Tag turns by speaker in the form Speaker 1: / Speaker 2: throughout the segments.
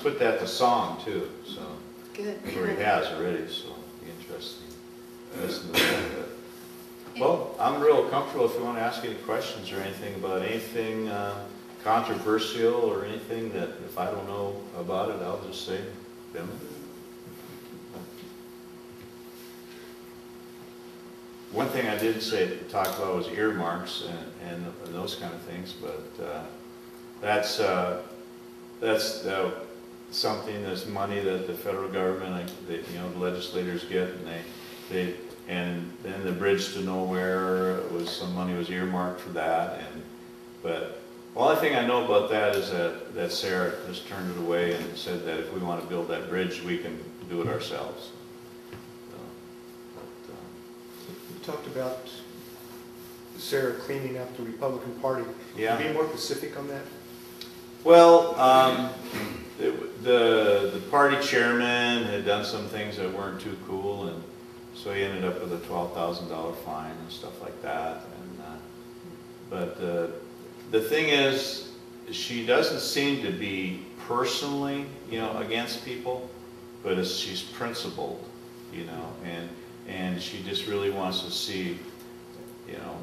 Speaker 1: put that to song too, so.
Speaker 2: Good.
Speaker 1: Or he has already, so it'll be interesting to listen to that. But, well, I'm real comfortable if you want to ask any questions or anything about anything controversial or anything that if I don't know about it, I'll just say, Bill. One thing I did talk about was earmarks and those kind of things, but that's something that's money that the federal government, the legislators get, and then the bridge to nowhere some money was earmarked for that, but the only thing I know about that is that Sarah just turned it away and said that if we want to build that bridge, we can do it ourselves.
Speaker 3: You talked about Sarah cleaning up the Republican Party.
Speaker 1: Yeah.
Speaker 3: Can you be more specific on that?
Speaker 1: Well, the party chairman had done some things that weren't too cool, and so he ended up with a $12,000 fine and stuff like that. But the thing is, she doesn't seem to be personally, against people, but she's principled, and she just really wants to see,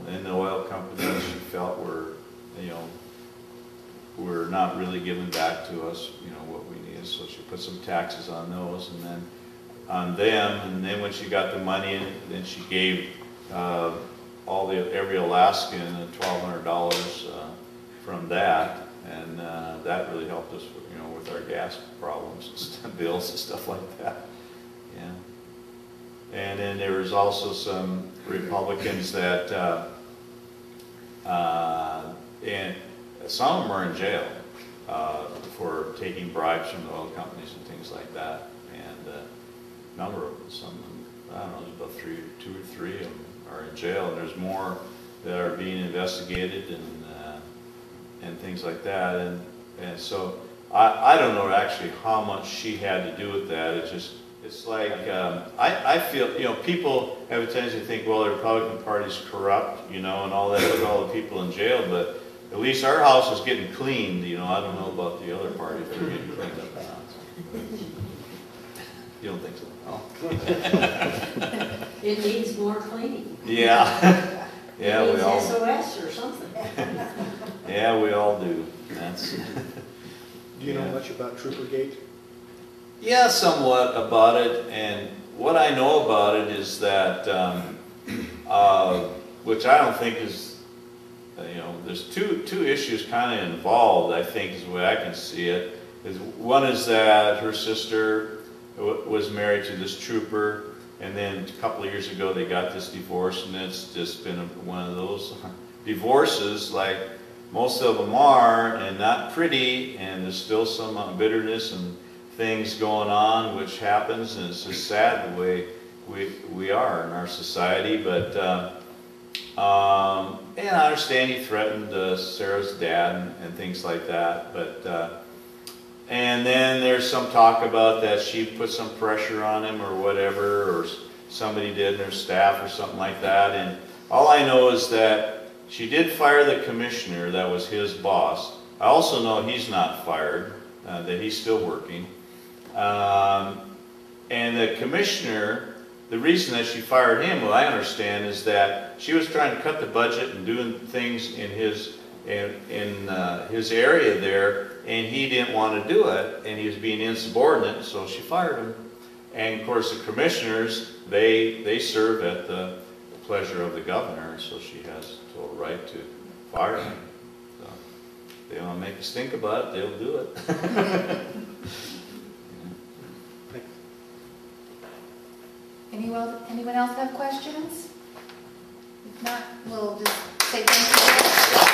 Speaker 1: and the oil companies she felt were not really giving back to us, what we needed. So she put some taxes on those, and then on them, and then when she got the money in, then she gave every Alaskan $1,200 from that, and that really helped us, with our gas problems and bills and stuff like that. Yeah. And then there was also some Republicans that, and some of them are in jail for taking bribes from the oil companies and things like that. And a number of them, some of them, I don't know, there's about two or three of them are in jail, and there's more that are being investigated and things like that. And so I don't know actually how much she had to do with that. It's like, I feel, people have a tendency to think, well, the Republican Party's corrupt, and all that, with all the people in jail, but at least our house is getting cleaned, I don't know about the other party if they're getting cleaned up or not. You don't think so? Oh.
Speaker 4: It needs more cleaning.
Speaker 1: Yeah. Yeah,
Speaker 4: it
Speaker 1: we all.
Speaker 4: SOS or something.
Speaker 1: Yeah, we all do.
Speaker 3: Do you know much about Troopergate?
Speaker 1: Yeah, somewhat about it, and what I know about it is that, which I don't think is, there's two issues kind of involved, I think, is the way I can see it. One is that her sister was married to this trooper, and then a couple of years ago they got this divorce, and it's just been one of those divorces like most of them are, and not pretty, and there's still some bitterness and things going on, which happens, and it's just sad the way we are in our society. But and I understand he threatened Sarah's dad and things like that. But and then there's some talk about that she put some pressure on him or whatever, or somebody did in her staff or something like that. And all I know is that she did fire the commissioner that was his boss. I also know he's not fired, that he's still working. And the commissioner, the reason that she fired him, what I understand, is that she was trying to cut the budget and doing things in his area there, and he didn't want to do it, and he was being insubordinate, so she fired him. And of course the commissioners, they serve at the pleasure of the governor, so she has total right to fire him. So if they want to make us think about it, they'll do it.
Speaker 2: Anyone else have questions? If not, we'll just say thank you.